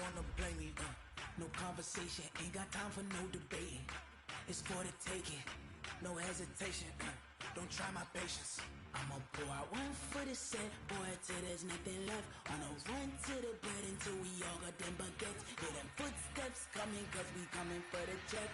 wanna blame me, no conversation, ain't got time for no debating. It's for the taking, no hesitation, don't try my patience. I'ma pour out one for the set, boy, till there's nothing left. On a run to the bed until we all got them baguettes. Hear them footsteps coming, cause we coming for the check.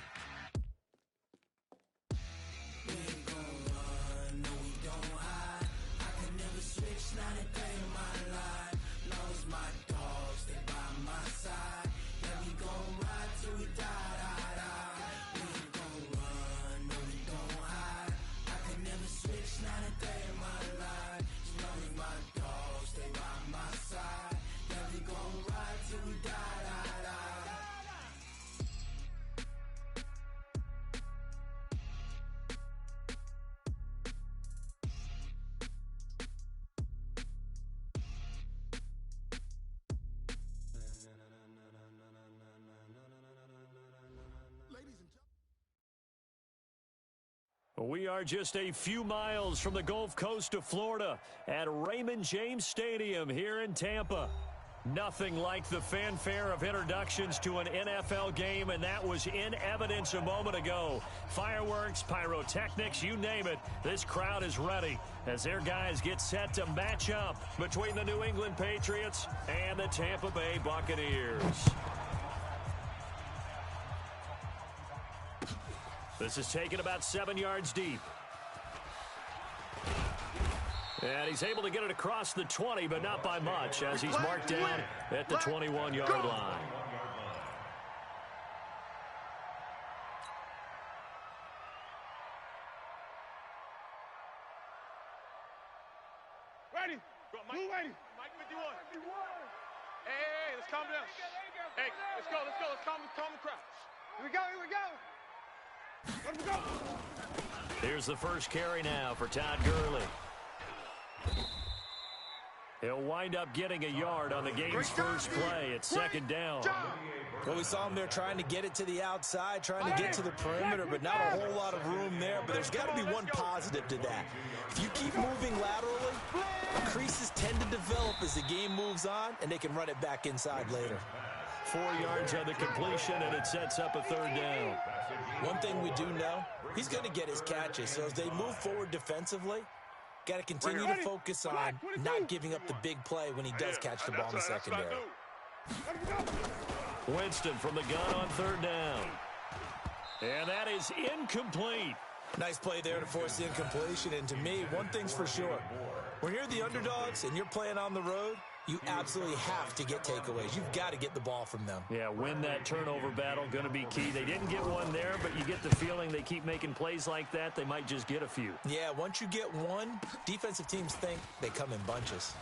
We ain't gon' run, no we don't hide. I can never switch, not a day in my life. Long as my dogs, they by my side. Yeah, we gon' ride till we die, die, die. We ain't gon' run, no we don't hide. I can never switch, not a day in my life. As long as my dogs, they by my side. Yeah, we gon' ride till we die, die, die. We are just a few miles from the Gulf Coast of Florida at Raymond James Stadium here in Tampa. Nothing like the fanfare of introductions to an NFL game, and that was in evidence a moment ago. Fireworks, pyrotechnics, you name it. This crowd is ready as their guys get set to match up between the New England Patriots and the Tampa Bay Buccaneers. This is taken about 7 yards deep. And he's able to get it across the 20, but not by much, as he's marked down at the 21-yard line. Ready? Who ready? Mike 51. Hey, let's calm down. Hey, let's go. Let's calm the crowd. Here we go. Let him go. Here's the first carry now for Todd Gurley. He'll wind up getting a yard on the game's first play. It's second down. Well, we saw him there trying to get it to the outside, trying to get to the perimeter, but not a whole lot of room there. But there's got to be one positive to that. If you keep moving laterally, creases tend to develop as the game moves on, and they can run it back inside later. 4 yards on the completion, and it sets up a third down. One thing we do know, he's going to get his catches. So as they move forward defensively, got to continue to focus on not giving up the big play when he does catch the ball in the secondary. Winston from the gun on third down. And that is incomplete. Nice play there to force the incompletion. And to me, one thing's for sure. When you're the underdogs and you're playing on the road, you absolutely have to get takeaways. You've got to get the ball from them. Yeah, win that turnover battle, going to be key. They didn't get one there, but you get the feeling they keep making plays like that, they might just get a few. Yeah, once you get one, defensive teams think they come in bunches.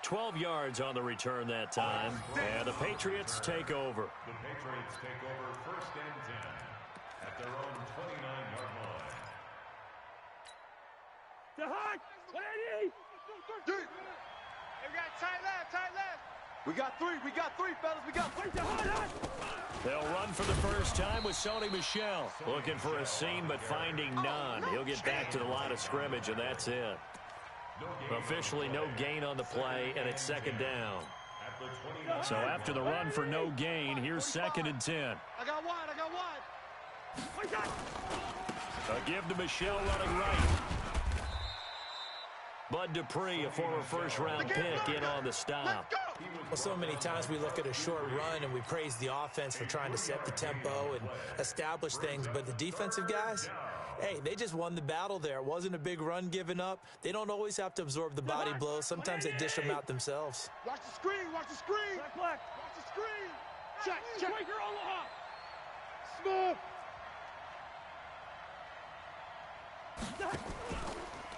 12 yards on the return that time, and the Patriots take over. The Patriots take over first and 10 at their own 29-yard line. To hot! Lady! Hey, we got tight left. We got three, fellas. We got three. To hot. They'll run for the first time with Sony Michel. Looking for a seam, but finding none. He'll get back to the line of scrimmage, and that's it. Officially no gain on the play, and it's second down. So after the run for no gain, here's second and 10. I got wide. A give to Michel running right. Bud Dupree, a former first-round pick, in on the stop. Well, so many times we look at a short run and we praise the offense for trying to set the tempo and establish things, but the defensive guys, hey, they just won the battle there. It wasn't a big run given up. They don't always have to absorb the body blows. Sometimes they dish them out themselves. Watch the screen. Watch the screen. Check. Smooth.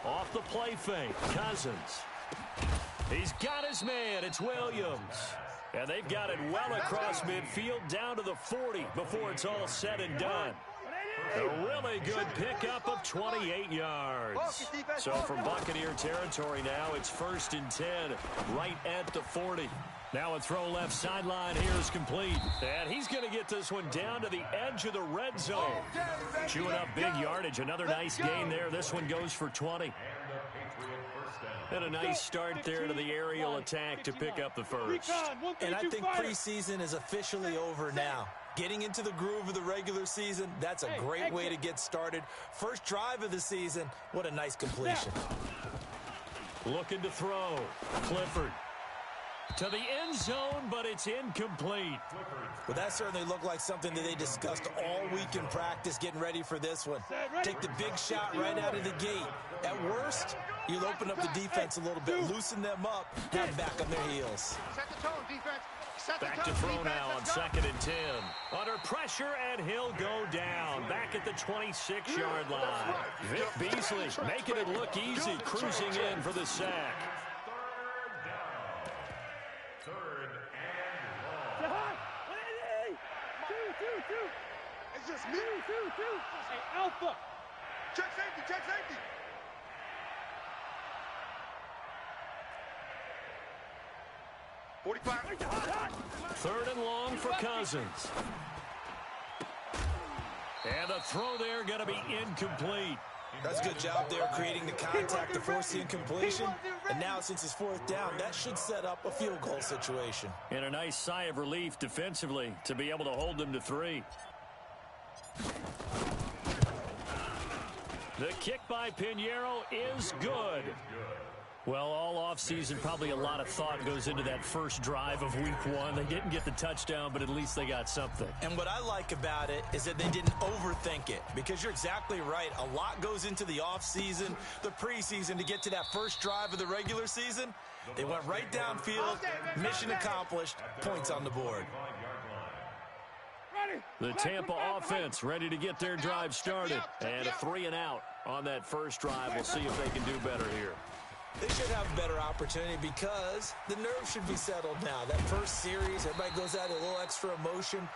Off the play fake, Cousins. He's got his man. It's Williams. And they've got it well across midfield down to the 40 before it's all said and done. A really good pickup of 28 yards. So from Buccaneer territory now, it's first and 10 right at the 40. Now a throw left sideline here is complete. And he's going to get this one down to the edge of the red zone. Chewing up big yardage. Another nice gain there. This one goes for 20. And a nice start there to the aerial attack to pick up the first. And I think preseason is officially over now. Getting into the groove of the regular season, that's a great way to get started. First drive of the season, what a nice completion. Looking to throw. Clifford. To the end zone, but it's incomplete. Well, that certainly looked like something that they discussed all week in practice, getting ready for this one. Take the big shot right out of the gate. At worst, you'll open up the defense a little bit, loosen them up, have them back on their heels. Set the tone, defense. Back to throw now on 2nd and 10. Under pressure, and he'll go down. Back at the 26-yard line. Vic Beasley making it look easy, cruising in for the sack. Third and long. It's just me. Hey, Alpha. Check safety, check safety. Third and long for Cousins. And the throw there going to be incomplete. That's a good job there creating the contact to force the incompletion. And now, since it's 4th down, that should set up a field goal situation. And a nice sigh of relief defensively to be able to hold them to 3. The kick by Pinheiro is good. Well, all offseason, probably a lot of thought goes into that first drive of week 1. They didn't get the touchdown, but at least they got something. And what I like about it is that they didn't overthink it, because you're exactly right. A lot goes into the offseason, the preseason, to get to that first drive of the regular season. They went right downfield, mission accomplished, points on the board. The Tampa offense ready to get their drive started. And a 3 and out on that first drive. We'll see if they can do better here. They should have a better opportunity because the nerves should be settled now. That first series, everybody goes out a little extra emotion.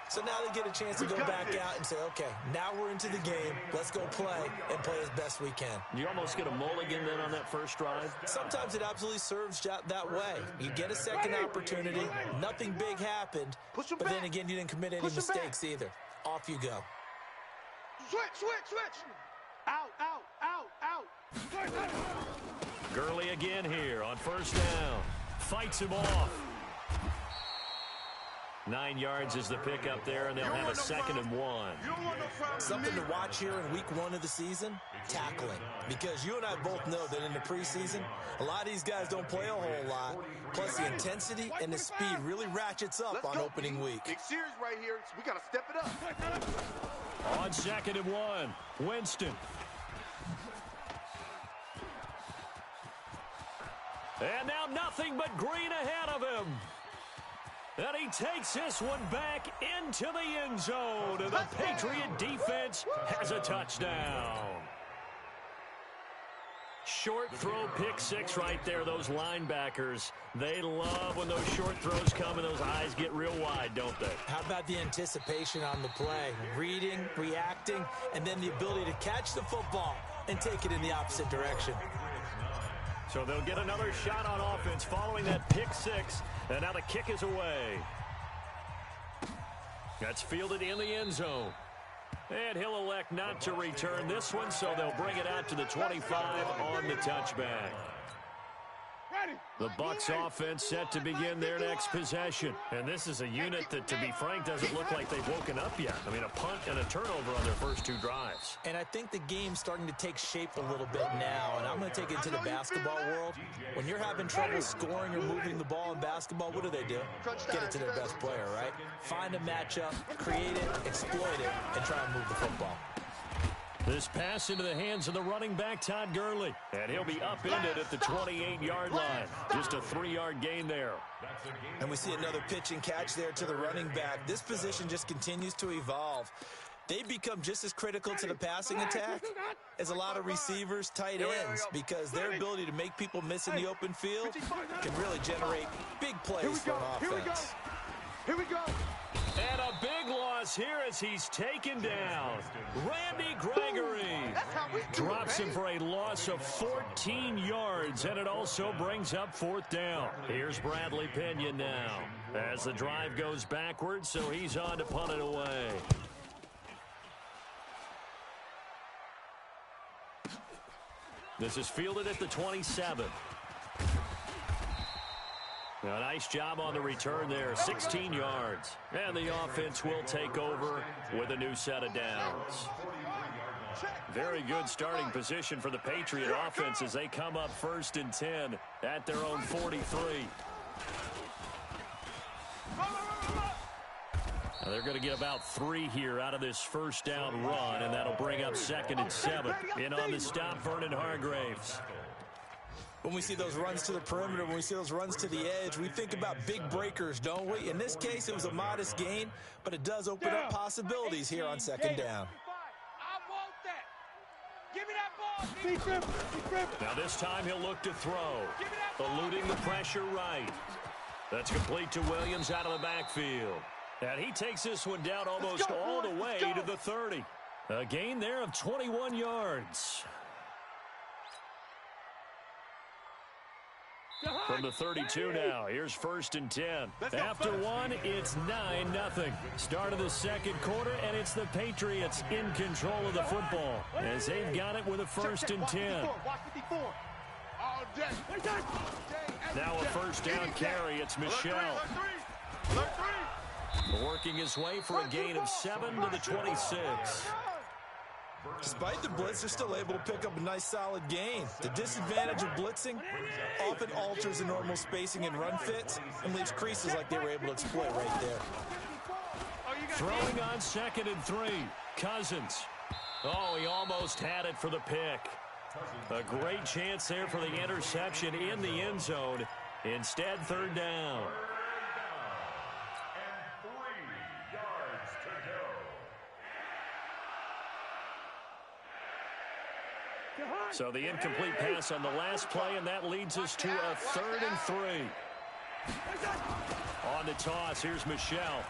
So now they get a chance to go back out and say, okay, now we're into the game. Let's go play and play as best we can. You almost get a mulligan then on that first drive? Sometimes it absolutely serves that way. You get a second opportunity. Nothing big happened. But then again, you didn't commit any mistakes either. Off you go. Switch. Out. Gurley again here on first down. Fights him off. 9 yards is the pickup there, and they'll have a 2nd and 1. Something to watch here in week 1 of the season, tackling. Because you and I both know that in the preseason, a lot of these guys don't play a whole lot. Plus, the intensity and the speed really ratchets up on opening week. Big series right here. We got to step it up. On 2nd and 1, Winston. And now nothing but green ahead of him. And he takes this one back into the end zone. And the Patriot defense has a touchdown. Short throw, pick 6 right there. Those linebackers, they love when those short throws come and those eyes get real wide, don't they? How about the anticipation on the play? Reading, reacting, and then the ability to catch the football and take it in the opposite direction. So they'll get another shot on offense following that pick 6. And now the kick is away. That's fielded in the end zone. And he'll elect not to return this one, so they'll bring it out to the 25 on the touchback. The Bucs offense set to begin their next possession. And this is a unit that, to be frank, doesn't look like they've woken up yet. I mean, a punt and a turnover on their first 2 drives. And I think the game's starting to take shape a little bit now. And I'm going to take it to the basketball world. When you're having trouble scoring or moving the ball in basketball, what do? Get it to their best player, right? Find a matchup, create it, exploit it, and try and move the football. This pass into the hands of the running back, Todd Gurley. And he'll be upended at the 28-yard line. Just a 3-yard gain there. And we see another pitch and catch there to the running back. This position just continues to evolve. They become just as critical to the passing attack as a lot of receivers, tight ends, because their ability to make people miss in the open field can really generate big plays for an offense. Here we go. And a big loss here as he's taken down. Randy Gregory drops him for a loss of 14 yards, and it also brings up 4th down. Here's Bradley Pinion now as the drive goes backwards, so he's on to punt it away. This is fielded at the 27. A nice job on the return there, 16 yards. And the offense will take over with a new set of downs. Very good starting position for the Patriot offense as they come up 1st and 10 at their own 43. Now they're going to get about 3 here out of this first down run, and that'll bring up 2nd and 7. In on the stop, Vernon Hargraves. When we see those runs to the perimeter, when we see those runs to the edge, we think about big breakers, don't we? In this case, it was a modest gain, but it does open up possibilities here on 2nd down. I want that. Give me that ball. Now this time he'll look to throw, eluding the pressure right. That's complete to Williams out of the backfield. And he takes this one down almost all the way to the 30. A gain there of 21 yards. From the 32 now, here's 1st and 10. After one, it's 9-0. Start of the 2nd quarter, and it's the Patriots in control of the football as they've got it with a 1st and 10. Now a 1st down carry, it's Michelle. Working his way for a gain of 7 to the 26. Despite the blitz, they're still able to pick up a nice solid gain. The disadvantage of blitzing often alters the normal spacing and run fits and leaves creases like they were able to exploit right there. Throwing on 2nd and 3. Cousins. Oh, he almost had it for the pick. A great chance there for the interception in the end zone. Instead, 3rd down. So the incomplete pass on the last play, and that leads us to a 3rd and 3. On the toss, here's Michelle.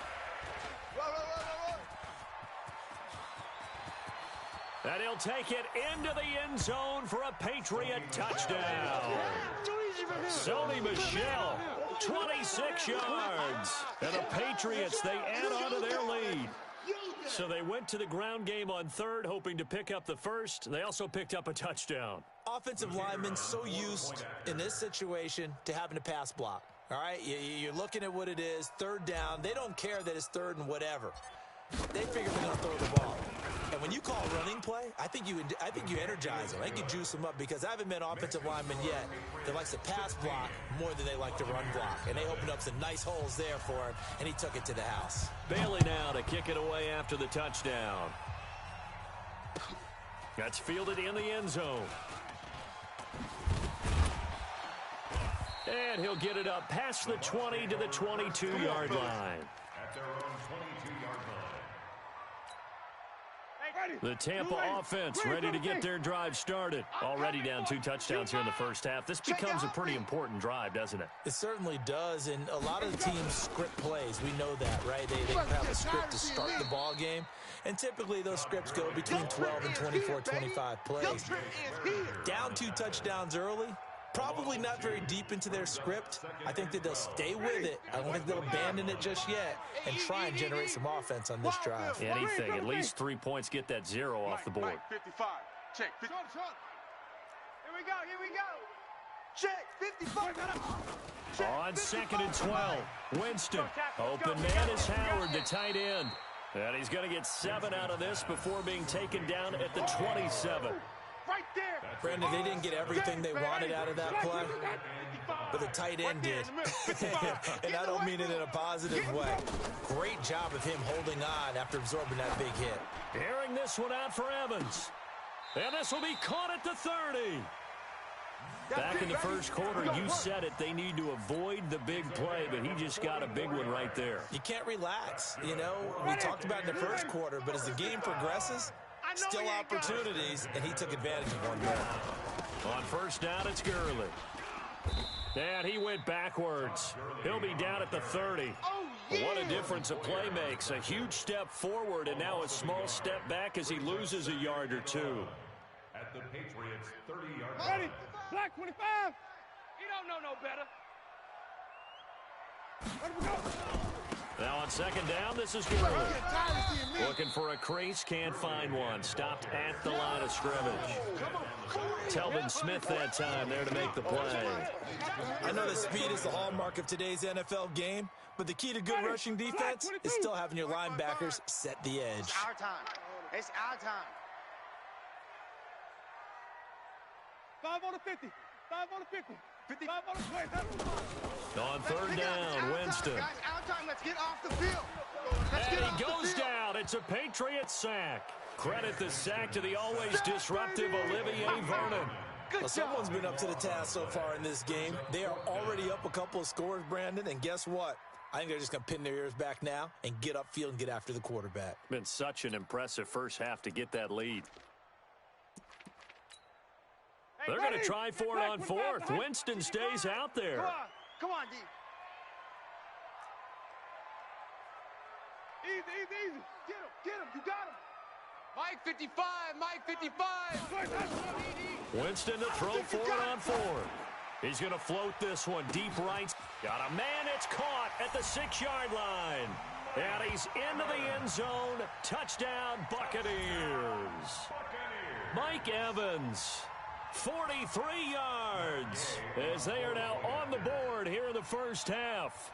And he'll take it into the end zone for a Patriot touchdown. Sony Michel, 26 yards. And the Patriots, they add on to their lead. So they went to the ground game on 3rd, hoping to pick up the 1st. They also picked up a touchdown. Offensive linemen so used in this situation to having to pass block. All right, you're looking at what it is, 3rd down. They don't care that it's 3rd and whatever. They figure they're going to throw the ball. And when you call a running play, I think you energize them. I think you juice them up because I haven't met offensive linemen yet that likes to pass block more than they like to run block. And they opened up some nice holes there for him, and he took it to the house. Bailey now to kick it away after the touchdown. That's fielded in the end zone. And he'll get it up past the 20 to the 22-yard line. At their own 22-yard line. The Tampa offense ready to get their drive started. Already down 2 touchdowns here in the first half. This becomes a pretty important drive, doesn't it? It certainly does, and a lot of the teams script plays. We know that, right? They have a script to start the ball game, and typically those scripts go between 12 and 24, 25 plays. Down 2 touchdowns early, probably not very deep into their script. I think that they'll stay with it. I don't think they'll abandon it just yet and try and generate some offense on this drive. Anything, at least 3 points, get that 0 off the board. 55. Check. Here we go. Check. 55. On 2nd and 12, Winston. Open man is Howard, the tight end. And he's going to get 7 out of this before being taken down at the 27. Right there. Brandon, they didn't get everything they wanted out of that play, but the tight end did. And I don't mean it in a positive way. Great job of him holding on after absorbing that big hit. Airing this one out for Evans. And this will be caught at the 30. Back in the first quarter, you said it, they need to avoid the big play, but he just got a big one right there. You can't relax. You know, we talked about it in the first quarter, but as the game progresses, still opportunities, and he took advantage of one there. On 1st down, it's Gurley. And he went backwards. He'll be down at the 30. What a difference a play makes. A huge step forward, and now a small step back as he loses a yard or 2. At the Patriots' 30-yard Ready. line. Black 25. You don't know no better. Let him go. Now on second down, this is Gurley. Looking for a crease, can't find one. Stopped at the line of scrimmage. Telvin Smith that time there to make the play. I know that speed is the hallmark of today's NFL game, but the key to good rushing defense is still having your linebackers set the edge. It's our time. It's our time. 5 on the 50. 5 on the 50. 5 on the 20. On third down, Winston. Guys, our time. Let's get off the field. And he goes down. It's a Patriot sack. Credit the sack to the always disruptive Olivier Vernon. Well, someone's been up to the task so far in this game. They are already up a couple of scores, Brandon, and guess what? I think they're just going to pin their ears back now and get upfield and get after the quarterback. Been such an impressive first half to get that lead. They're going to try for it on fourth. Winston stays out there. Come on, D. Easy. Get him. You got him. Mike 55. Mike 55. Winston to throw for it on fourth. He's going to float this one deep right. Got a man. It's caught at the 6-yard line. And he's into the end zone. Touchdown, Buccaneers. Mike Evans, 43 yards, as they are now on the board here in the first half.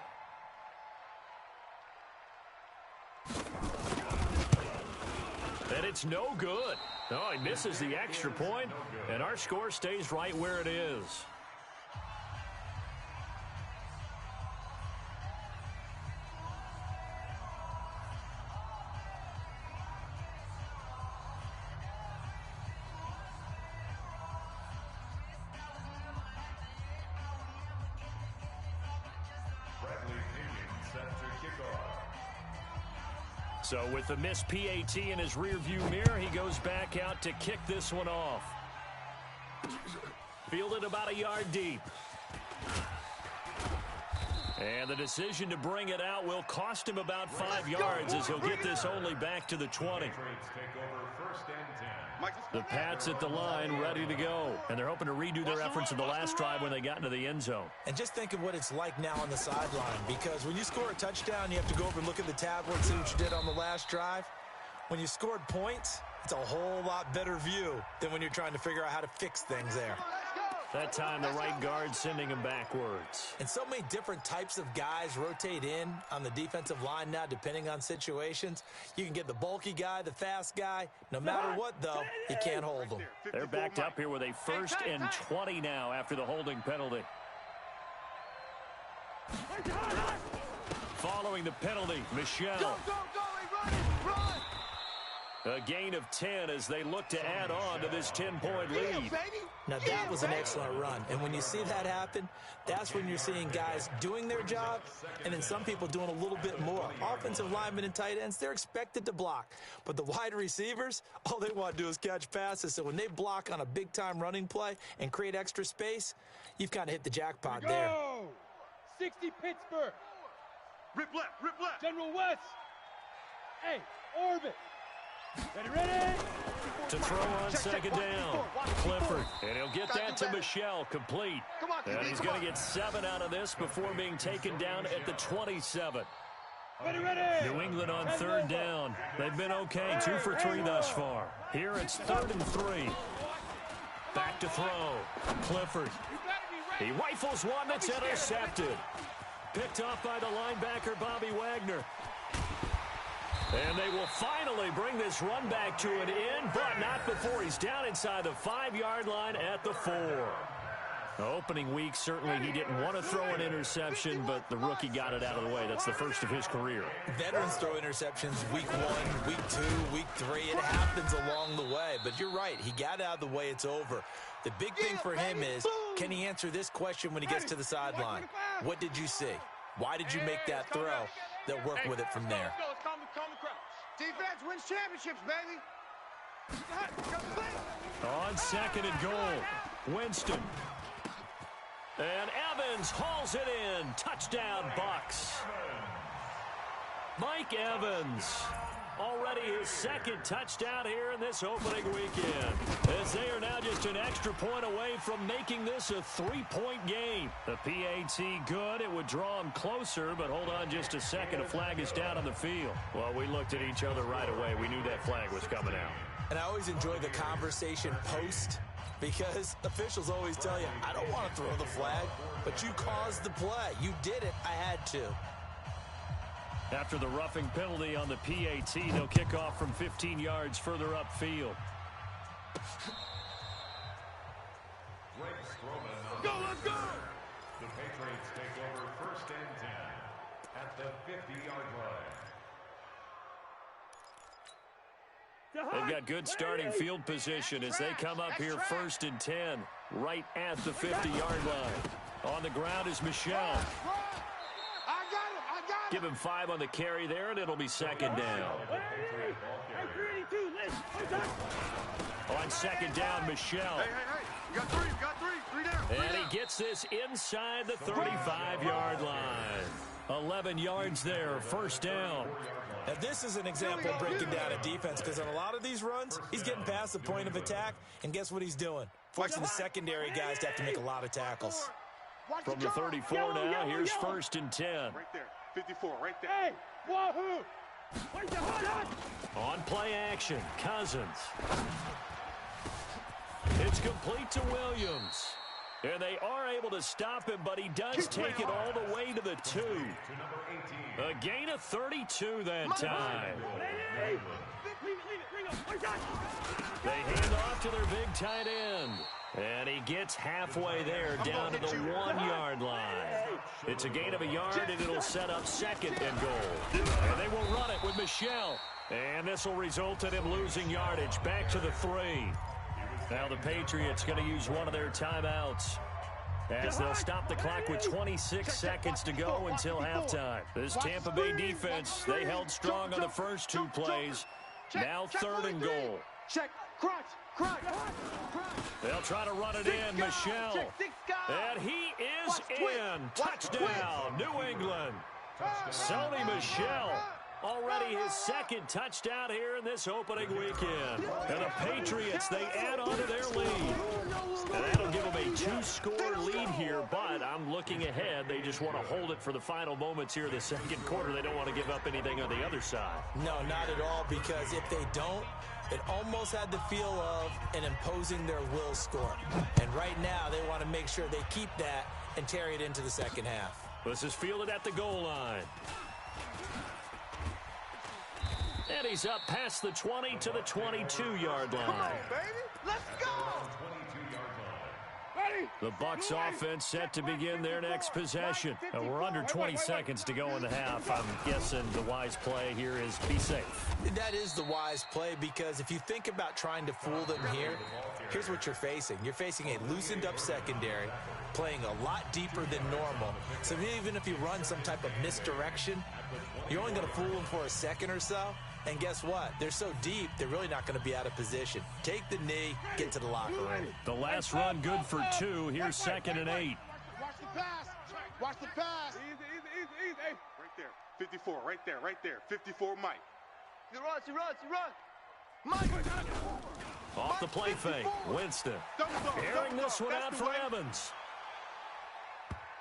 And it's no good. Oh, he misses the extra point, and our score stays right where it is. So with the missed PAT in his rearview mirror, he goes back out to kick this one off. Fielded about a yard deep. And the decision to bring it out will cost him about 5 yards as he'll get this only back to the 20. The Pats at the line ready to go. And they're hoping to redo their efforts in the last drive when they got into the end zone. And just think of what it's like now on the sideline, because when you score a touchdown, you have to go over and look at the tablet, see what you did on the last drive. When you scored points, it's a whole lot better view than when you're trying to figure out how to fix things there. That time, the right guard sending him backwards. And so many different types of guys rotate in on the defensive line now, depending on situations. You can get the bulky guy, the fast guy. No matter what, though, you can't hold them. They're backed up here with a 1st and 20 now after the holding penalty. Following the penalty, Michel. Go, run. A gain of 10 as they look to add on to this 10-point lead. Now, that was an excellent run. And when you see that happen, that's when you're seeing guys doing their job and then some people doing a little bit more. Offensive linemen and tight ends, they're expected to block. But the wide receivers, all they want to do is catch passes. So when they block on a big-time running play and create extra space, you've kind of hit the jackpot there. 60 Pittsburgh. Rip left. General West. Hey, Orbit. Ready? To throw on second down. Clifford. And he'll get that to Michel, complete. And he's going to get 7 out of this before being taken down at the 27. Ready. New England on third down. They've been okay, 2 for 3 thus far. Here it's 3rd and 3. Back to throw. Clifford. He rifles one that's intercepted. Picked off by the linebacker, Bobby Wagner. And they will finally bring this run back to an end, but not before he's down inside the 5-yard line at the 4. Opening week, certainly he didn't want to throw an interception, but the rookie got it out of the way. That's the first of his career. Veterans throw interceptions week 1, week 2, week 3. It happens along the way. But you're right. He got it out of the way. It's over. The big thing for him is, can he answer this question when he gets to the sideline? What did you see? Why did you make that throw? They'll work with it from there. Defense wins championships, baby. On 2nd and goal, Winston. And Evans hauls it in. Touchdown, Bucks. Mike Evans Already his second touchdown here in this opening weekend, as they are now just an extra point away from making this a 3-point game. The PAT good. It would draw him closer, but hold on just a second. A flag is down on the field. Well, we looked at each other right away. We knew that flag was coming out. And I always enjoy the conversation post, because officials always tell you, I don't want to throw the flag, but you caused the play. You did it. I had to. After the roughing penalty on the PAT, they'll kick off from 15 yards further upfield. Go, let's go! The Patriots take over 1st and 10 at the 50-yard line. They've got good starting field position as they come up here 1st and 10, right at the 50-yard line. On the ground is Michelle. Give him 5 on the carry there, and it'll be 2nd down. On 2nd down, Michelle. Hey, you got three down. And he gets this inside the 35-yard line. 11 yards there, 1st down. Now, this is an example of breaking down a defense, because on a lot of these runs, he's getting past the point of attack, and guess what he's doing? Forcing the secondary guys to have to make a lot of tackles. From the 34 now, here's 1st and 10. Right there, 54, right there. Hey, wahoo! On play action, Cousins. It's complete to Williams. And they are able to stop him, but he does take it all the way to the 2. A gain of 32 that time. They hand off to their big tight end. And he gets halfway there, down to the 1-yard line. It's a gain of a yard, and it'll set up 2nd and goal. And they will run it with Michelle. And this will result in him losing yardage back to the 3. Now the Patriots going to use one of their timeouts, as they'll stop the clock with 26 seconds to go until halftime. This Tampa Bay defense, they held strong on the first 2 plays. Now 3rd and goal. Check, crunch. They'll try to run it in, Michelle. And he is in. Touchdown, New England. Sony Michel. Already his 2nd touchdown here in this opening weekend. And the Patriots, they add on to their lead. And that'll give them a 2-score lead here, but I'm looking ahead. They just want to hold it for the final moments here in the 2nd quarter. They don't want to give up anything on the other side. No, not at all, because if they don't, it almost had the feel of an imposing their will score. And right now, they want to make sure they keep that and carry it into the 2nd half. This is fielded at the goal line. And he's up past the 20 to the 22-yard line. Come on, baby. Let's go. The Bucs offense set to begin their next possession. And we're under 20 seconds to go in the half. I'm guessing the wise play here is be safe. That is the wise play, because if you think about trying to fool them here, here's what you're facing. You're facing a loosened-up secondary, playing a lot deeper than normal. So even if you run some type of misdirection, you're only going to fool them for a second or so. And guess what? They're so deep, they're really not going to be out of position. Take the knee, get to the locker room. The last run good for 2. Here's 2nd and 8. Watch the pass. Watch the pass. Easy. Right there. 54. Right there. 54, Mike. He runs. Mike. Off the play fake. Winston. Airing this one out for Evans.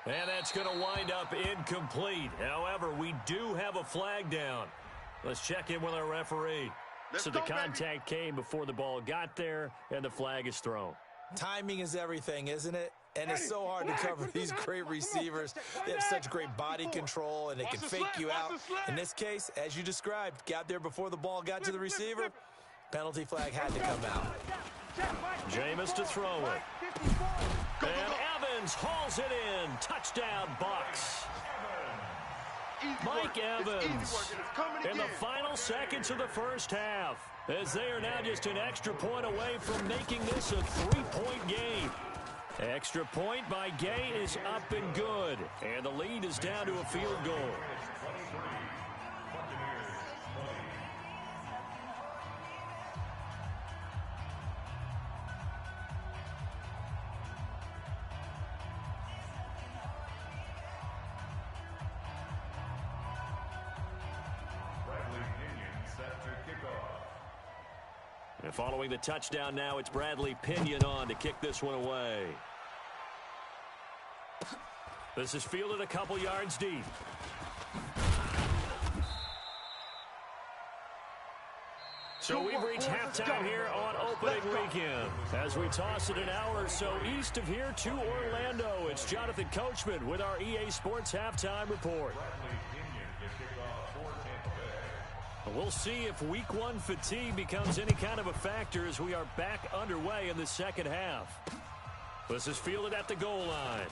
And that's going to wind up incomplete. However, we do have a flag down. Let's check in with our referee. So the contact came before the ball got there, and the flag is thrown. Timing is everything, isn't it? And it's so hard to cover these great receivers. They have such great body control, and they can fake you out. In this case, as you described, got there before the ball got to the receiver. Penalty flag had to come out. Jameis to throw it. And Evans hauls it in. Touchdown, Bucs. Mike Evans in the final seconds of the first half, as they are now just an extra point away from making this a 3-point game. Extra point by Gay is up and good, and the lead is down to a field goal. Bradley Pinion set to And following the touchdown now, it's Bradley Pinion on to kick this one away. This is fielded a couple yards deep. So we've reached halftime here on opening weekend. As we toss it an hour or so east of here to Orlando, it's Jonathan Coachman with our EA Sports Halftime Report. We'll see if Week 1 fatigue becomes any kind of a factor as we are back underway in the second half. This is fielded at the goal line.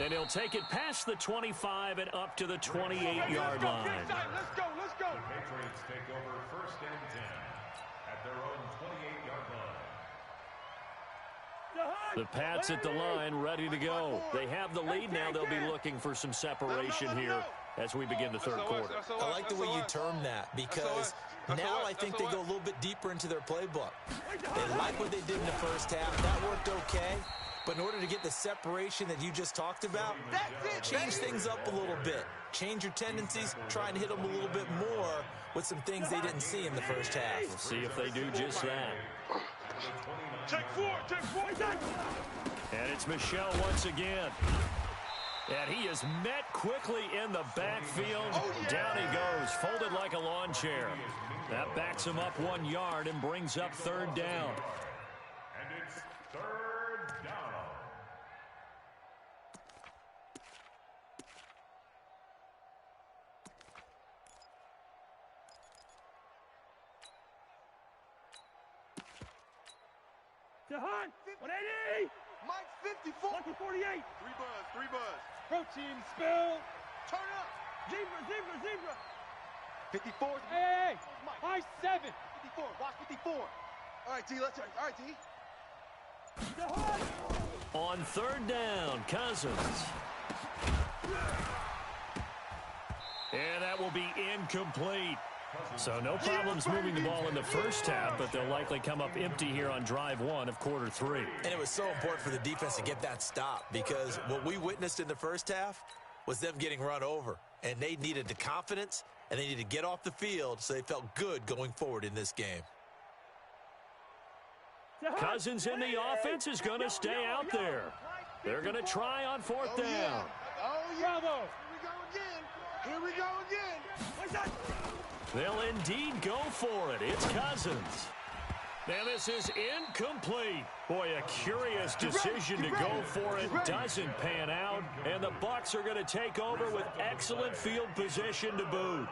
And he'll take it past the 25 and up to the 28-yard line. Let's go, let's go. The Patriots take over 1st and 10 at their own 28-yard line. The Pats at the line, ready to go. They have the lead now. They'll be looking for some separation here as we begin the third quarter. I like the way you term that because now I think they go a little bit deeper into their playbook. They like what they did in the first half. That worked okay. But in order to get the separation that you just talked about, change things up a little bit. Change your tendencies, try and hit them a little bit more with some things they didn't see in the first half. We'll see if they do just that. Take four. And it's Michel once again. And he is met quickly in the backfield. Down he goes, folded like a lawn chair. That backs him up 1 yard and brings up 3rd down. And it's 3rd down. Jahan, 180. Mike 54. Lucky 48. Three buzz. Protein spill. Turn up. Zebra. 54. Hey. High 7. 54. Watch 54. All right, T. Let's. All right, T. Jahan. On 3rd down, Cousins. And that will be incomplete. So no problems moving the ball in the first half, but they'll likely come up empty here on drive 1 of quarter 3. And it was so important for the defense to get that stop because what we witnessed in the first half was them getting run over. And they needed the confidence, and they needed to get off the field so they felt good going forward in this game. Cousins in the offense is going to stay out there. They're going to try on 4th down. Oh, yeah. Bravo. Here we go again. They'll indeed go for it. It's Cousins. Now this is incomplete. Boy, a curious decision to go for it. Doesn't pan out. And the Bucs are going to take over with excellent field position to boot.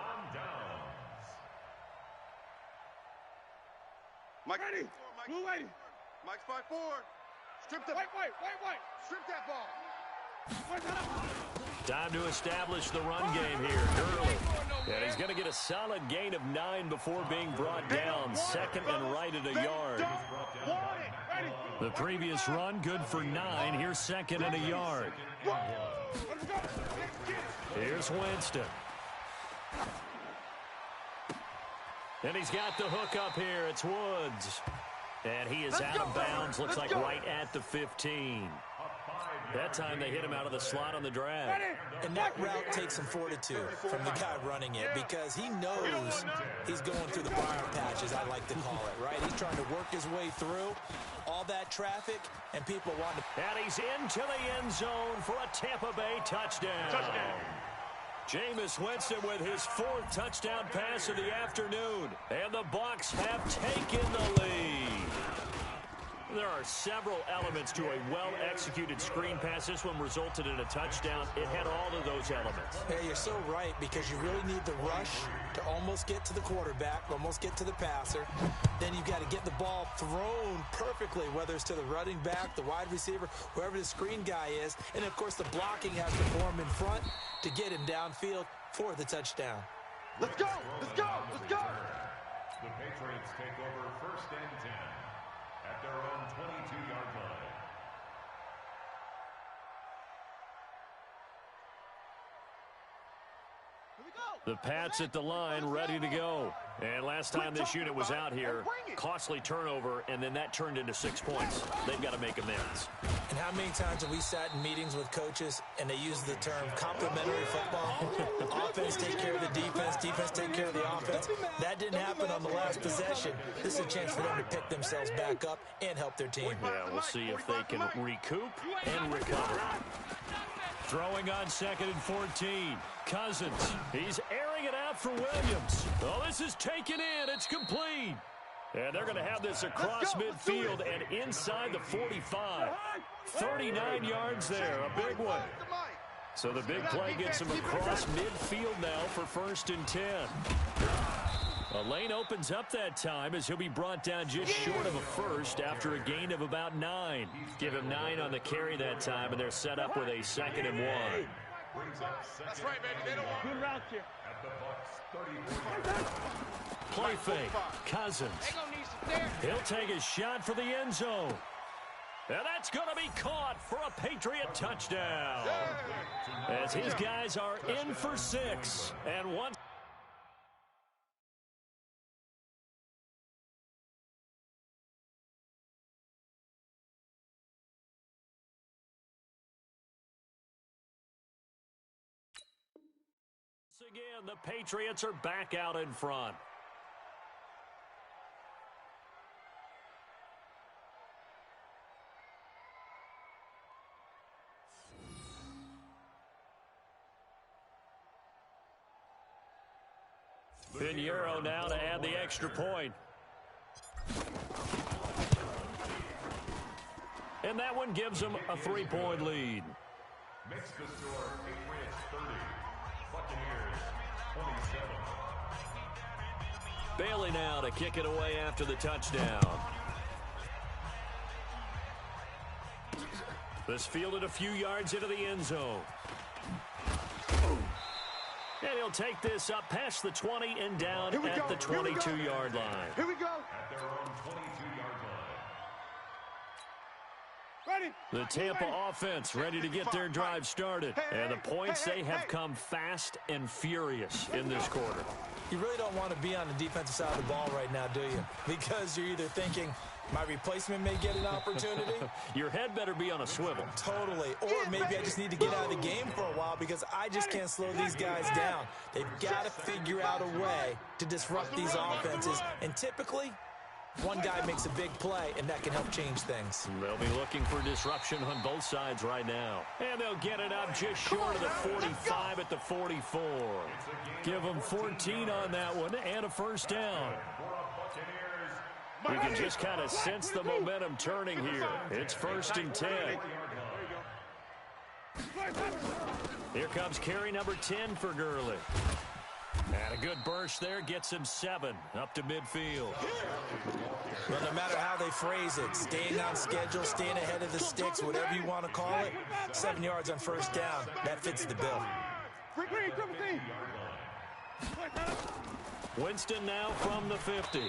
Mike, Ready. Blue lady. Mike's 5-4. Strip that. White. Strip that ball. Time to establish the run game here. Gurley. And he's going to get a solid gain of 9 before being brought down. 2nd and right at a yard. The previous run, good for 9. Here's 2nd and a yard. Here's Winston. And he's got the hook up here. It's Woods. And he is out of bounds. Looks like right at the 15. That time they hit him out of the slot on the drag. And that route takes some fortitude from the guy running it because he knows he's going through the briar patch, as I like to call it, right? He's trying to work his way through all that traffic, and people want to... And he's into the end zone for a Tampa Bay touchdown. Jameis Winston with his 4th touchdown pass of the afternoon. And the Bucs have taken the lead. There are several elements to a well-executed screen pass. This one resulted in a touchdown. It had all of those elements. Yeah, you're so right because you really need the rush to almost get to the quarterback, almost get to the passer. Then you've got to get the ball thrown perfectly, whether it's to the running back, the wide receiver, whoever the screen guy is. And, of course, the blocking has to form in front to get him downfield for the touchdown. Let's go. The Patriots take over 1st and 10 at their own 22-yard line. The Pats at the line, ready to go. And last time this unit was out here, costly turnover, and then that turned into 6 points. They've got to make amends. And how many times have we sat in meetings with coaches and they use the term complementary football? Offense take care of the defense, defense take care of the offense. That didn't happen on the last possession. This is a chance for them to pick themselves back up and help their team. Yeah, we'll see if they can recoup and recover. Throwing on 2nd and 14. Cousins. He's airing it out for Williams. Oh, this is taken in. It's complete. And they're going to have this across midfield and inside the 45. 39 yards there. A big one. So the big play gets him across midfield now for 1st and 10. A lane opens up that time as he'll be brought down just short of a first after a gain of about 9. Give him 9 on the carry that time, and they're set up with a 2nd and 1. That's right, baby. They don't want Good route here. Play fake. Cousins. He'll take a shot for the end zone. And that's going to be caught for a Patriot touchdown. As his guys are in for 6. And once again, the Patriots are back out in front. Pinheiro now to add the extra point. And that one gives them a 3-point lead. Makes the score Patriots 30, Buccaneers 27. Bailey now to kick it away after the touchdown. This fielded a few yards into the end zone. And he'll take this up past the 20 and down at the 22-yard line. Here we go. At their own 22-yard line. Ready. The Tampa offense ready to get their drive started. And the points, they have come fast and furious in this quarter. You really don't want to be on the defensive side of the ball right now, do you? Because you're either thinking, my replacement may get an opportunity. Your head better be on a swivel. Totally. Or maybe I just need to get out of the game for a while because I just can't slow these guys down. They've got to figure out a way to disrupt these offenses. And typically, one guy makes a big play, and that can help change things. They'll be looking for disruption on both sides right now. And they'll get it up just short of the 45 at the 44. Give them 14 on that one and a first down. You can just kind of sense the momentum turning here. It's 1st and 10. Here comes carry number 10 for Gurley. And a good burst there gets him 7 up to midfield. Well, no matter how they phrase it, staying on schedule, staying ahead of the sticks, whatever you want to call it, 7 yards on first down, that fits the bill. Winston now from the 50.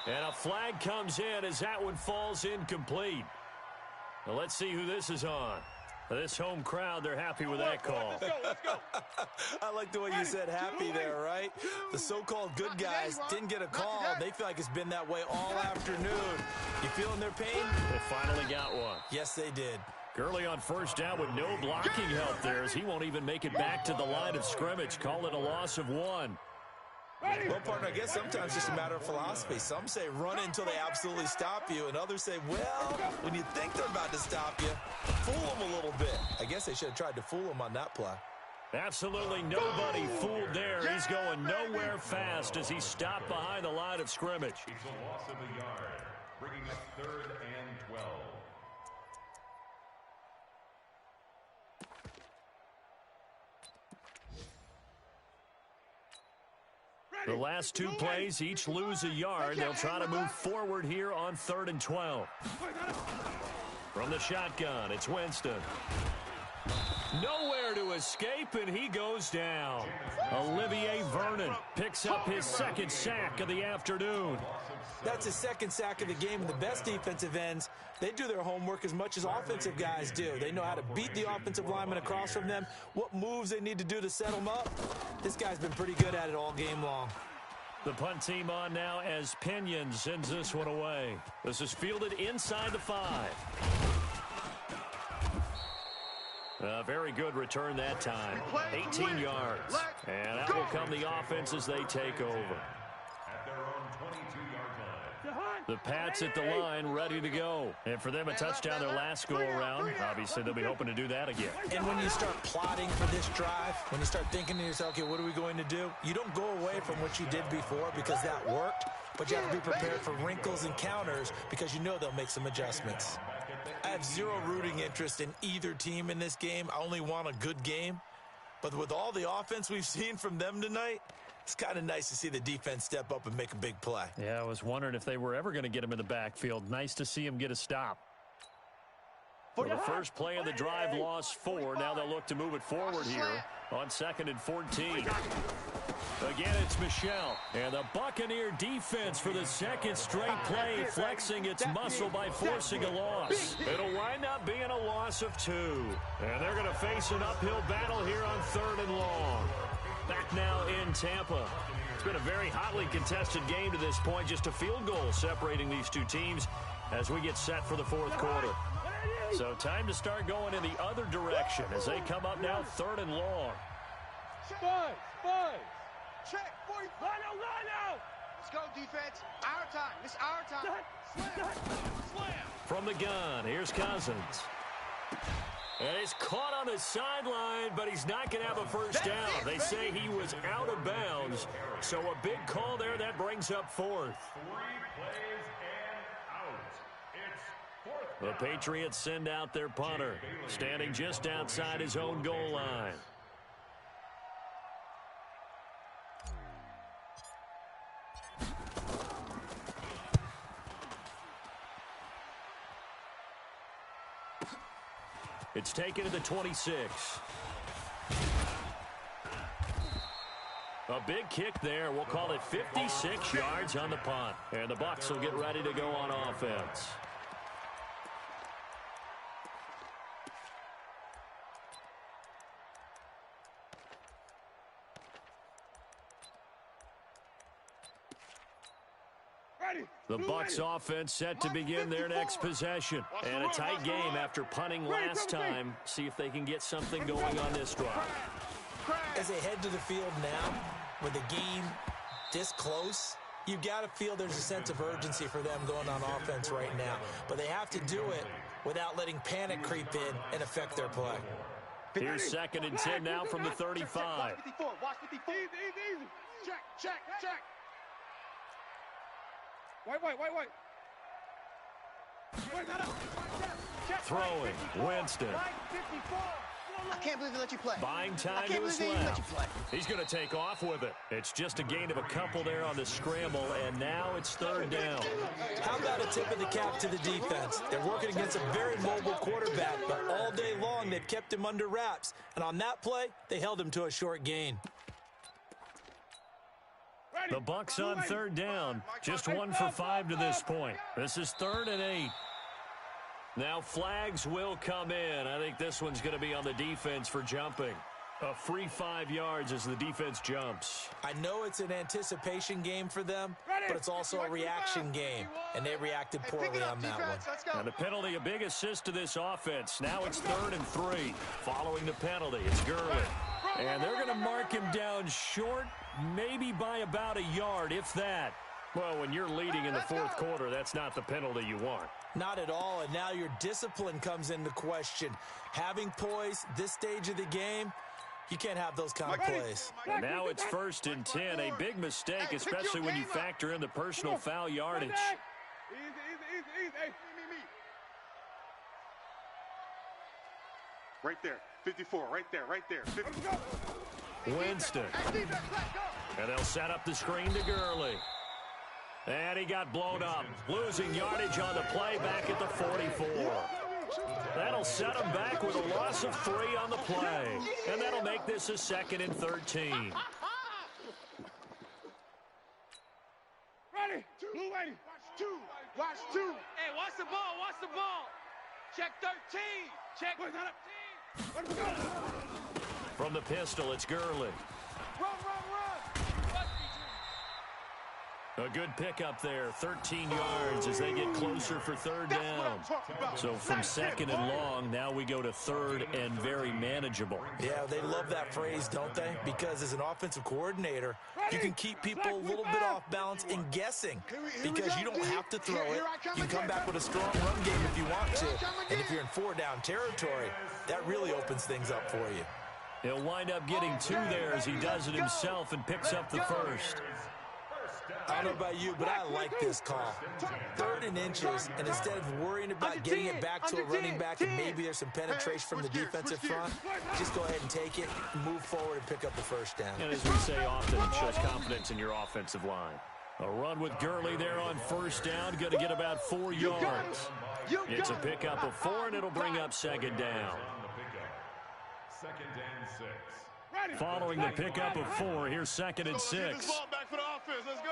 And a flag comes in as that one falls incomplete. Now let's see who this is on. This home crowd, they're happy with that call. Let's go. I like the way you said happy there, right? The so-called good guys didn't get a call. They feel like it's been that way all afternoon. You feeling their pain? They finally got one. Yes, they did. Gurley on first down with no blocking help there as he won't even make it back to the line of scrimmage. Call it a loss of 1. Well, partner, I guess sometimes it's just a matter of philosophy. Some say run until they absolutely stop you, and others say, well, when you think they're about to stop you, fool them a little bit. I guess they should have tried to fool them on that play. Absolutely nobody fooled there. He's going nowhere fast as he stopped behind the line of scrimmage. It's a loss of a yard, bringing up 3rd and 12. The last 2 plays each lose a yard. They'll try to move forward here on 3rd and 12. From the shotgun, it's Winston. Nowhere to escape, and he goes down. Olivier Vernon picks up his second sack of the afternoon. That's his second sack of the game, and the best defensive ends, they do their homework as much as offensive guys do. They know how to beat the offensive lineman across from them, what moves they need to do to set them up. This guy's been pretty good at it all game long. The punt team on now as Pinion sends this one away. This is fielded inside the 5. A very good return that time. 18 yards. And out will come the offense as they take over. At their own 22-yard line. The Pats at the line, ready to go. And for them, a touchdown their last go-around. Obviously, they'll be hoping to do that again. And when you start plotting for this drive, when you start thinking to yourself, okay, what are we going to do? You don't go away from what you did before because that worked, but you have to be prepared for wrinkles and counters because you know they'll make some adjustments. I have zero rooting interest in either team in this game. I only want a good game. But with all the offense we've seen from them tonight, it's kind of nice to see the defense step up and make a big play. Yeah, I was wondering if they were ever going to get him in the backfield. Nice to see him get a stop. For the first play of the drive, lost 4. Now they'll look to move it forward here on 2nd and 14. Again, it's Michel. And the Buccaneer defense for the second straight play, flexing its muscle by forcing a loss. It'll wind up being a loss of 2. And they're going to face an uphill battle here on 3rd and long. Back now in Tampa. It's been a very hotly contested game to this point. Just a field goal separating these two teams as we get set for the 4th quarter. So time to start going in the other direction as they come up now 3rd and long. Spies! Check. 45. Line out! Let's go, defense. Our time. It's our time. Slam. From the gun, here's Cousins. And he's caught on the sideline, but he's not going to have a first down. They say he was out of bounds. So a big call there. That brings up 4th. 3 plays and out. It's 4th. The Patriots send out their punter, standing just outside his own goal line. It's taken to the 26. A big kick there. We'll call it 56 yards on the punt. And the Bucs will get ready to go on offense. The Bucs offense set to begin their next possession. And a tight game after punting last time. See if they can get something going on this drive. As they head to the field now, with the game this close, you've got to feel there's a sense of urgency for them going on offense right now. But they have to do it without letting panic creep in and affect their play. Here's 2nd and 10 now from the 35. Watch 54. Easy. Check. Wait. Throwing, Winston. I can't believe they let you play. Buying time to his left. He's going to take off with it. It's just a gain of a couple there on the scramble, and now it's 3rd down. How about a tip of the cap to the defense? They're working against a very mobile quarterback, but all day long they've kept him under wraps. And on that play, they held him to a short gain. The Bucs on 3rd down. Just 1 for 5 to this point. This is 3rd and 8. Now flags will come in. I think this one's going to be on the defense for jumping. A free 5 yards as the defense jumps. I know it's an anticipation game for them, but it's also a reaction game, and they reacted poorly on that one. And the penalty, a big assist to this offense. Now it's 3rd and 3. Following the penalty, it's Gurley. And they're going to mark him down short, maybe by about a yard, if that. Well, when you're leading in the 4th quarter, that's not the penalty you want. Not at all, and now your discipline comes into question. Having poise this stage of the game, you can't have those kind of plays. And now it's 1st and 10, a big mistake, especially when you factor in the personal foul yardage. Easy. Right there. 54, right there. 54. Winston. And they'll set up the screen to Gurley. And he got blown up. Losing yardage on the play back at the 44. That'll set him back with a loss of 3 on the play. And that'll make this a 2nd and 13. Ready? Blue ready. Watch 2. Watch 2. Hey, watch the ball. Watch the ball. Check 13. Check 13. From the pistol, it's Gurley. Run. A good pickup there, 13 yards as they get closer for 3rd down. So from 2nd and long, now we go to 3rd and very manageable. Yeah, they love that phrase, don't they? Because as an offensive coordinator, you can keep people a little bit off balance and guessing because you don't have to throw it. You can come back with a strong run game if you want to. And if you're in 4-down territory, that really opens things up for you. He'll wind up getting 2 there as he does it himself and picks up the 1st. I don't know about you, but I like this call. 3rd and inches, and instead of worrying about getting it back to a running back and maybe there's some penetration from the defensive front, just go ahead and take it, move forward, and pick up the 1st down. And as we say often, it shows confidence in your offensive line. A run with Gurley there on 1st down, going to get about 4 yards. It's a pickup of 4, and it'll bring up 2nd down. 2nd and 6. Following the pickup of 4, here's 2nd and 6. Get this ball back for the offense. Let's go.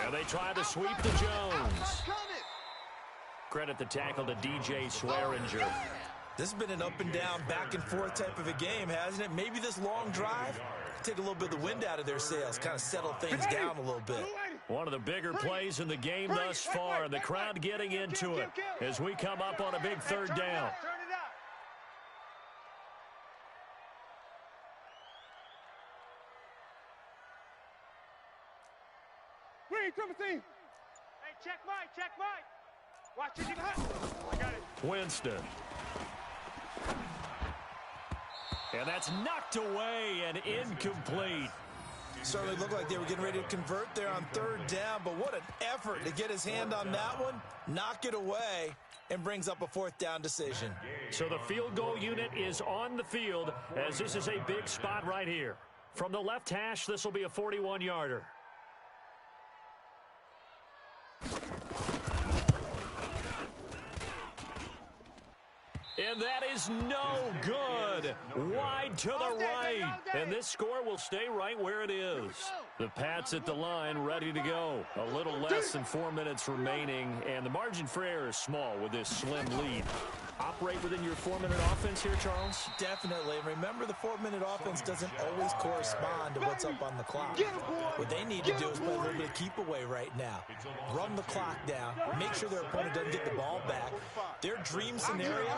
And they try to sweep to Jones. Credit the tackle to DJ Swearinger. This has been an up and down, back and forth type of a game, hasn't it? Maybe this long drive take a little bit of the wind out of their sails, kind of settle things down a little bit. One of the bigger plays in the game thus far. The crowd getting into it as we come up on a big 3rd down. Turn it up. Green, triple team. Hey, check Mike. Watch it, I got it. Winston. And that's knocked away and incomplete. Certainly looked like they were getting ready to convert there on 3rd down, but what an effort to get his hand on that one, knock it away, and brings up a 4th down decision. So the field goal unit is on the field as this is a big spot right here. From the left hash, this will be a 41-yarder. And that is no good. Wide to the right. And this score will stay right where it is. The Pats at the line ready to go. A little less than 4 minutes remaining, and the margin for error is small with this slim lead. Operate within your 4-minute offense here, Charles? Definitely. And remember, the 4-minute offense doesn't always correspond to what's up on the clock. What they need to do is play a little bit of keep away right now. Run the clock down. Make sure their opponent doesn't get the ball back. Their dream scenario,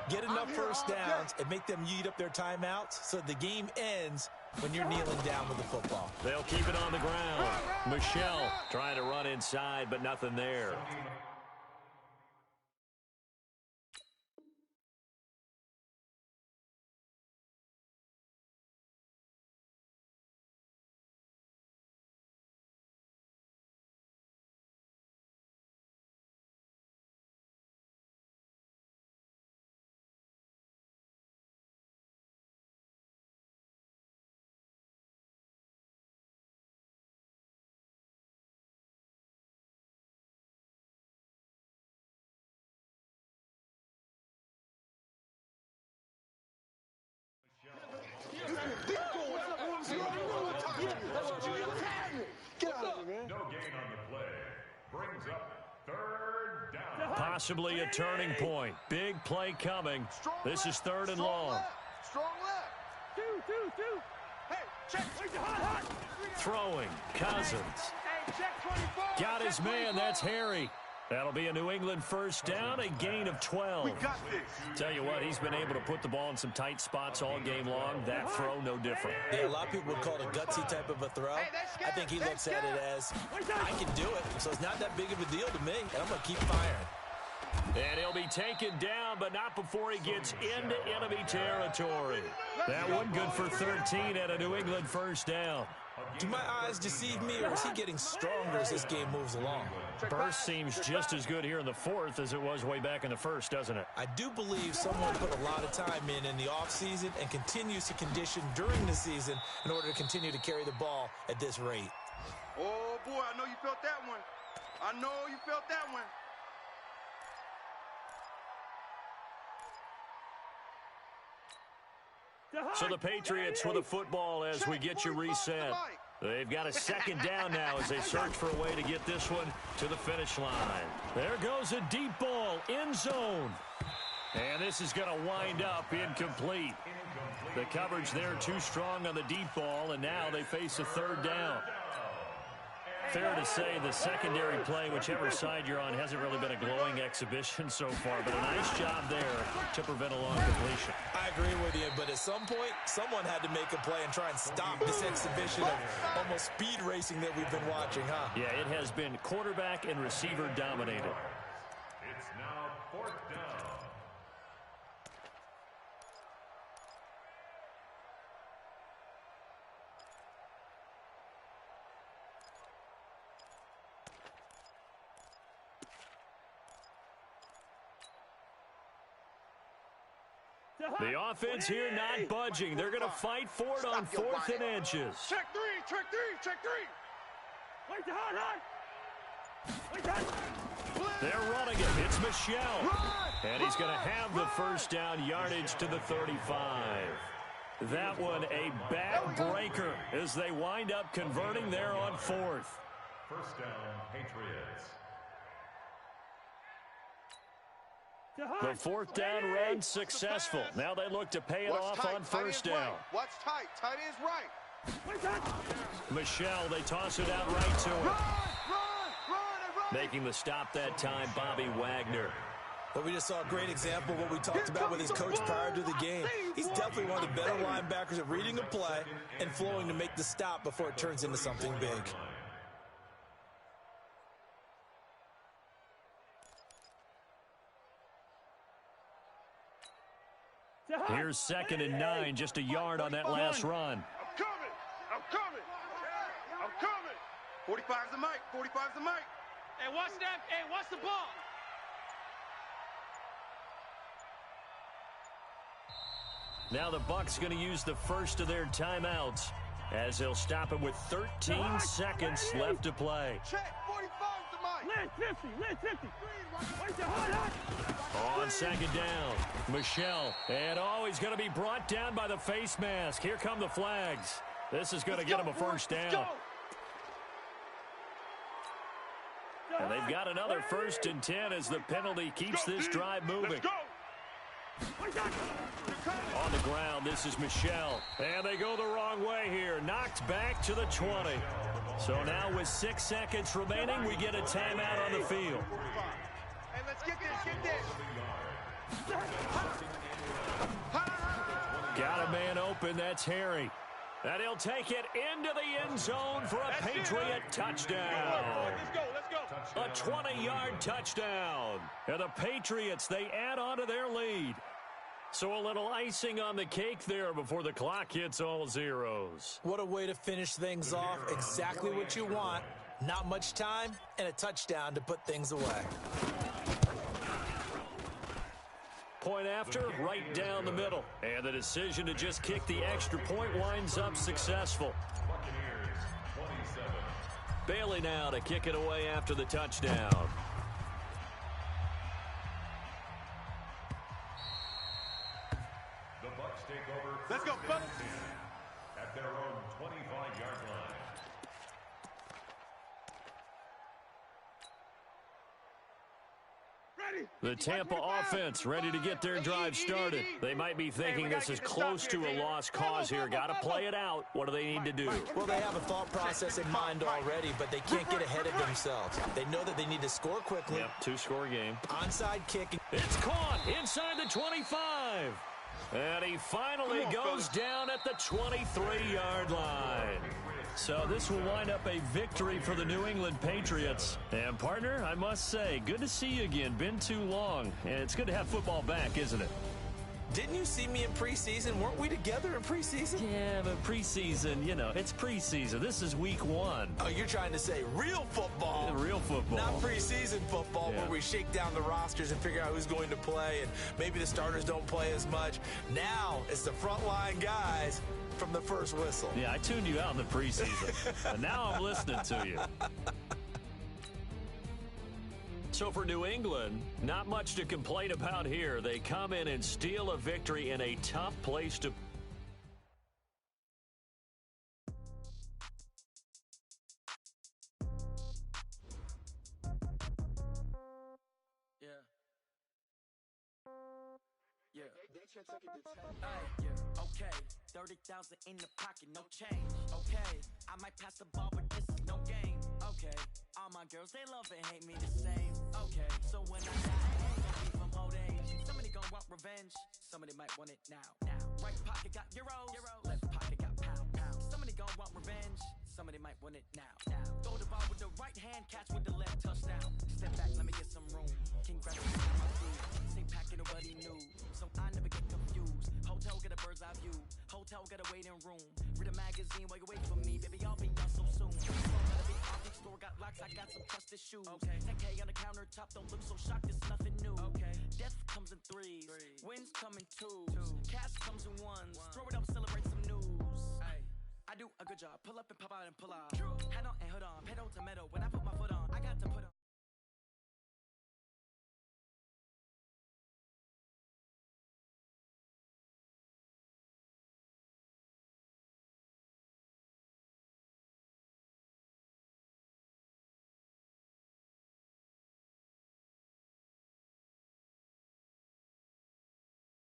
get enough 1st downs and make them eat up their timeouts so the game ends when you're kneeling down with the football. They'll keep it on the ground. Michelle trying to run inside, but nothing there. No gain on the play. Brings up 3rd down. Possibly a turning point. Big play coming. This is 3rd and long. Strong left. Two. Hey, check. Throwing. Cousins. Hey, check 24. Got his man. That's Harry. That'll be a New England 1st down, a gain of 12. We got this. Tell you what, he's been able to put the ball in some tight spots all game long. That throw, no different. Yeah, a lot of people would call it a gutsy type of a throw. I think he looks at it as, I can do it, so it's not that big of a deal to me, and I'm going to keep firing. And he'll be taken down, but not before he gets into enemy territory. That one good for 13 at a New England 1st down. Do my eyes deceive me, or is he getting stronger as this game moves along? Burst seems just as good here in the 4th as it was way back in the 1st, doesn't it? I do believe someone put a lot of time in the offseason and continues to condition during the season in order to continue to carry the ball at this rate. Oh, boy, I know you felt that one. I know you felt that one. So the Patriots with the football as we get you reset. They've got a second down now as they search for a way to get this one to the finish line. There goes a deep ball, end zone. And this is going to wind up incomplete. The coverage there too strong on the deep ball, and now they face a third down. Fair to say the secondary play, whichever side you're on, hasn't really been a glowing exhibition so far, but a nice job there to prevent a long completion. I agree with you, but at some point, someone had to make a play and try and stop this exhibition of almost speed racing that we've been watching, huh? Yeah, it has been quarterback and receiver dominated. It's now fourth down. The offense here not budging. They're going to fight for it on 4th and inches. Check three, check three, check three. Wait the hard. Wait that. They're running it. It's Michelle. And he's going to have the first down yardage to the 35. That one a backbreaker as they wind up converting there on 4th. First down, Patriots. The 4th down run successful. Now they look to pay it off on first down. Watch tight. Tight end's right. Michelle, they toss it out right to her. Making the stop that time, Bobby Wagner. But we just saw a great example of what we talked about with his coach prior to the game. He's definitely one of the better linebackers at reading a play and flowing to make the stop before it turns into something big. Here's 2nd and 9, just a yard on that last run. I'm coming. I'm coming. I'm coming. 45's the mic. 45's the mic. Hey, watch that. Hey, watch the ball. Now the Bucs going to use the first of their timeouts as they'll stop it with 13 seconds left to play. Check. 45's the mic. Lynn 50. Lynn 50. Wait the hard. On 2nd down, Michelle. And he's going to be brought down by the face mask. Here come the flags. This is going to get him a first down. And they've got another 1st and 10 as the penalty keeps this drive moving. On the ground, this is Michelle. And they go the wrong way here. Knocked back to the 20. So now with 6 seconds remaining, we get a timeout on the field. Hey, let's get this. Get this. Got a man open. That's Harry. And he'll take it into the end zone for a Patriot touchdown. Let's go. A 20-yard touchdown. And the Patriots, they add on to their lead. So a little icing on the cake there before the clock hits all zeros. What a way to finish things off. Exactly what you want. Not much time and a touchdown to put things away. Point after, right down the middle. And the decision to just kick the extra point winds up successful. Buccaneers, 27. Bailey now to kick it away after the touchdown. The Bucs take over. Let's go, fellas. At their own 25-yard line. The Tampa offense ready to get their drive started. They might be thinking this is close to a lost cause here. Got to play it out. What do they need to do? Well, they have a thought process in mind already, but they can't get ahead of themselves. They know that they need to score quickly. Yep, 2-score game. Onside kick. It's caught inside the 25. And he finally goes down at the 23-yard line. So this will wind up a victory for the New England Patriots. And, partner, I must say, good to see you again. Been too long. And it's good to have football back, isn't it? Didn't you see me in preseason? Weren't we together in preseason? Yeah, but preseason, it's preseason. This is week 1. Oh, you're trying to say real football. Yeah, real football. Not preseason football where we shake down the rosters and figure out who's going to play, and maybe the starters don't play as much. Now it's the frontline guys from the first whistle. Yeah, I tuned you out in the preseason, but now I'm listening to you. So for New England, not much to complain about here. They come in and steal a victory in a tough place to... Okay, 30,000 in the pocket, no change. Okay, I might pass the ball, but this is no game. Okay, all my girls, they love and hate me the same. Okay, so when I die, I ain't gonna be from old age. Somebody gonna want revenge, somebody might want it now. Right pocket got euros, left pocket got pound. Somebody gonna want revenge, somebody might want it now. Throw the ball with the right hand, catch with the left, touchdown. Step back, let me get some room. Congratulations on my food. Same packet, nobody knew, so I never get confused. Hotel get a bird's eye view. Hotel get a waiting room. Read a magazine while you wait for me, baby. I'll be done so soon. Gotta be off the store, got locks. I got some trusted shoes. Okay. 10K on the countertop, don't look so shocked. It's nothing new. Okay. Death comes in threes. Wins come in twos. Cash comes in ones. Throw it up, celebrate some news. I do a good job. Pull up and pop out and pull out. Head on and hood on. Pedal to metal. When I put my foot on, I got to put on.